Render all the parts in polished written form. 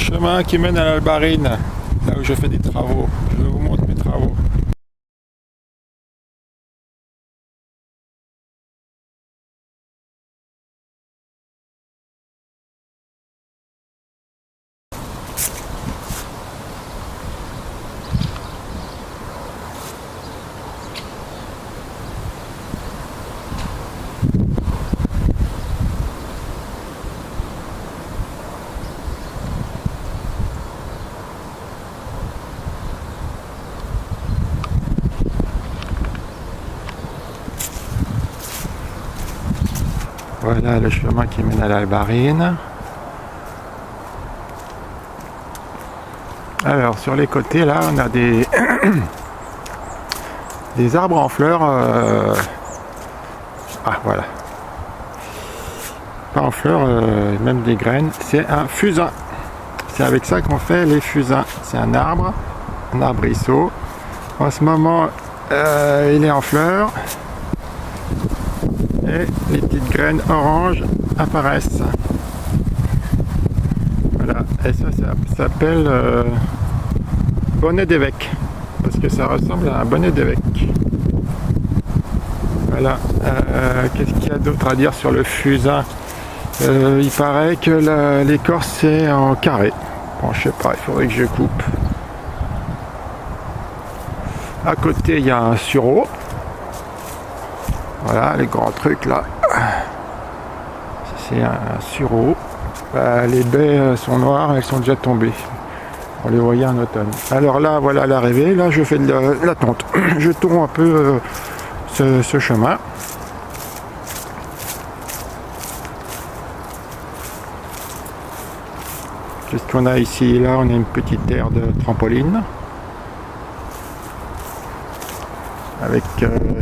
chemin qui mène à l'Albarine, là où je fais des travaux. Je vous montre mes travaux. Voilà le chemin qui mène à l'Albarine. Alors sur les côtés là on a des des arbres en fleurs. Ah voilà. Pas en fleurs, même des graines. C'est un fusain. C'est avec ça qu'on fait les fusains. C'est un arbrisseau. En ce moment il est en fleurs. Et les petites graines oranges apparaissent. Voilà, et ça s'appelle bonnet d'évêque, parce que ça ressemble à un bonnet d'évêque. Voilà, qu'est-ce qu'il y a d'autre à dire sur le fusain? Il paraît que l'écorce est en carré. Bon, je sais pas, il faudrait que je coupe. À côté, il y a un sureau. Voilà les grands trucs là, c'est un sureau. Les baies sont noires, elles sont déjà tombées. On les voyait en automne. Alors là voilà l'arrivée, là je fais de la tonte. Je tourne un peu ce chemin. Qu'est-ce qu'on a ici? Là on a une petite aire de trampoline. Avec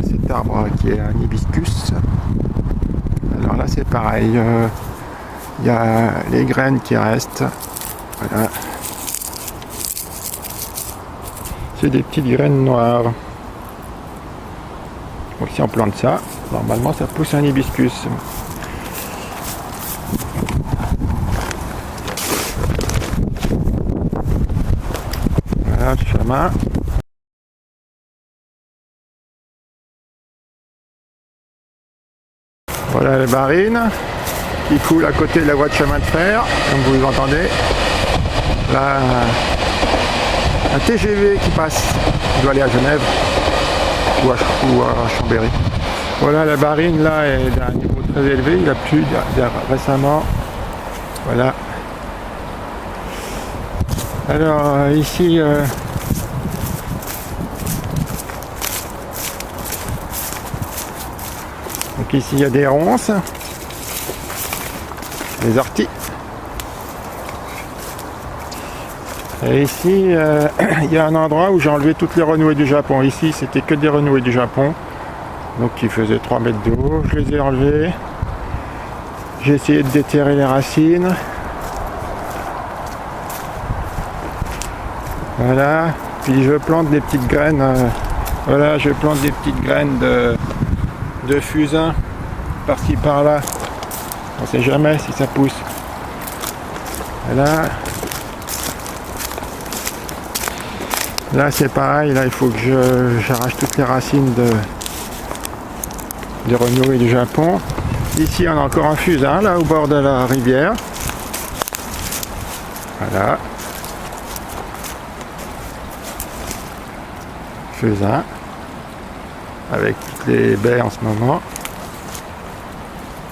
cet arbre qui est un hibiscus. Alors là c'est pareil, il y a les graines qui restent. Voilà. C'est des petites graines noires. Donc si on plante ça, normalement ça pousse un hibiscus. Voilà le chemin. Voilà les barines qui coulent à côté de la voie de chemin de fer, comme vous entendez. Là, un TGV qui passe, qui doit aller à Genève ou à Chambéry. Voilà, la barine là est d'un niveau très élevé, il a plu récemment. Voilà. Alors ici, donc ici il y a des ronces, des orties. Et ici il y a un endroit où j'ai enlevé toutes les renouées du Japon. Ici c'était que des renouées du Japon. Donc qui faisaient 3 mètres de haut. Je les ai enlevées. J'ai essayé de déterrer les racines. Voilà. Puis je plante des petites graines. Voilà, je plante des petites graines de fusain par-ci par-là. On ne sait jamais si ça pousse. Voilà. Là c'est pareil, là il faut que j'arrache toutes les racines des renouées du Japon. Ici on a encore un fusain là au bord de la rivière. Voilà. Fusain. Avec toutes les baies en ce moment.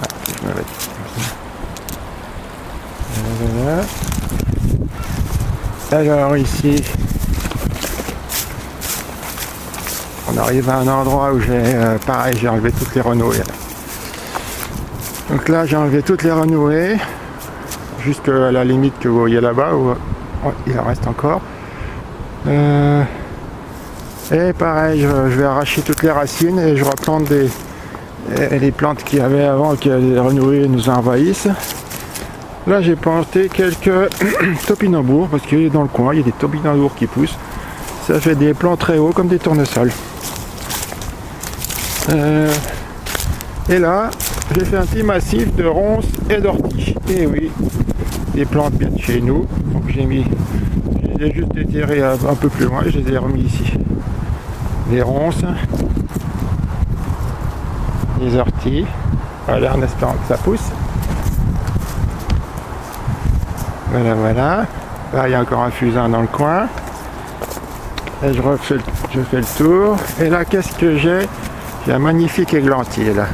Ah, je me mets comme ça. Voilà. Alors ici, on arrive à un endroit où pareil, j'ai enlevé toutes les renouées. Donc là, j'ai enlevé toutes les renouées, jusqu'à la limite que vous voyez là-bas, où il en reste encore. Et pareil, je vais arracher toutes les racines et je replante les plantes qu'il y avait avant que les renouées nous envahissent. Là j'ai planté quelques topinambours parce que dans le coin il y a des topinambours qui poussent. Ça fait des plants très hauts comme des tournesols. Et là j'ai fait un petit massif de ronces et d'orties. Et oui, des plantes bien de chez nous. Donc je les ai juste déterrés un peu plus loin et je les ai remis ici. Les ronces, les orties, voilà, en espérant que ça pousse. Voilà, voilà. Là, il y a encore un fusain dans le coin. Et je fais le tour. Et là, qu'est-ce que j'ai? J'ai un magnifique églantier, là.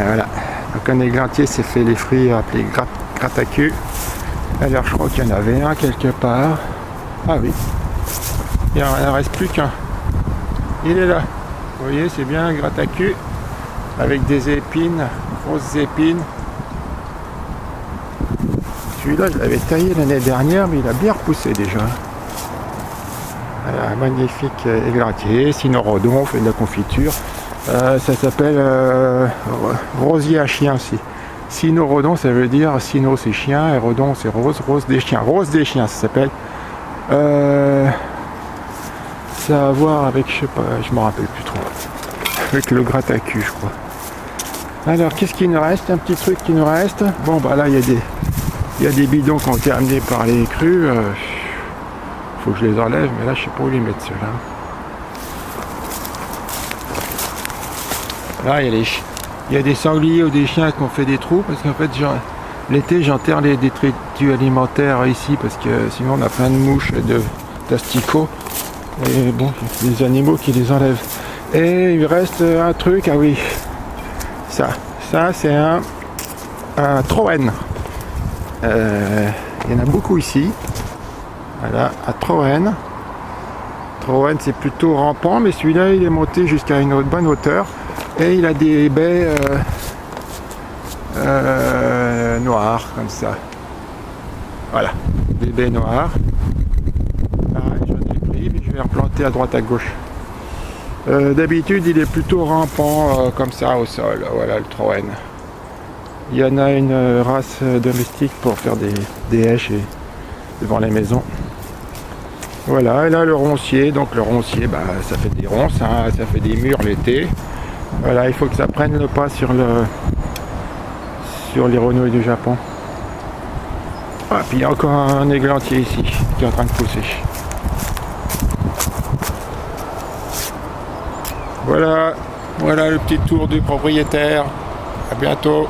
Voilà. Donc, un églantier, c'est fait les fruits appelés gratte-à-cul. Alors, je crois qu'il y en avait un quelque part. Ah oui. Il n'en reste plus qu'un. Il est là. Vous voyez, c'est bien un gratte-à-cul. Avec des épines, grosses épines. Celui-là, je l'avais taillé l'année dernière, mais il a bien repoussé déjà. Voilà, un magnifique églantier, cynorhodon, on fait de la confiture. Ça s'appelle rosier à chien aussi. Cynorhodon, ça veut dire cyno c'est chien et rodon c'est rose, rose des chiens. Rose des chiens, ça s'appelle. Ça a à voir avec, je sais pas, je me rappelle plus trop. Avec le gratte-à-cul, je crois. Alors, qu'est-ce qu'il nous reste? Un petit truc qui nous reste. Bon, bah là, il y a des bidons qui ont été amenés par les crues. Faut que je les enlève, mais là, je sais pas où les mettre, ceux-là. Là, il y a des sangliers ou des chiens qui ont fait des trous, parce qu'en fait, l'été, j'enterre les détritus alimentaires ici, parce que sinon, on a plein de mouches et d'asticots. Et bon, les animaux qui les enlèvent. Et il reste un truc, ah oui, ça c'est un Troène. Il y en a beaucoup ici. Voilà, à Troène. Troène, c'est plutôt rampant, mais celui-là, il est monté jusqu'à une bonne hauteur. Et il a des baies noires, comme ça. Voilà, des baies noires. Pareil, j'en ai pris, mais je vais replanter à droite à gauche. D'habitude, il est plutôt rampant, comme ça, au sol. Voilà, le Troène. Il y en a une race domestique pour faire des haies devant les maisons. Voilà, et là le roncier, donc le roncier, bah, ça fait des ronces, hein, ça fait des murs l'été. Voilà, il faut que ça prenne le pas sur les renouilles du Japon. Ah, puis il y a encore un églantier ici, qui est en train de pousser. Voilà, voilà le petit tour du propriétaire. À bientôt.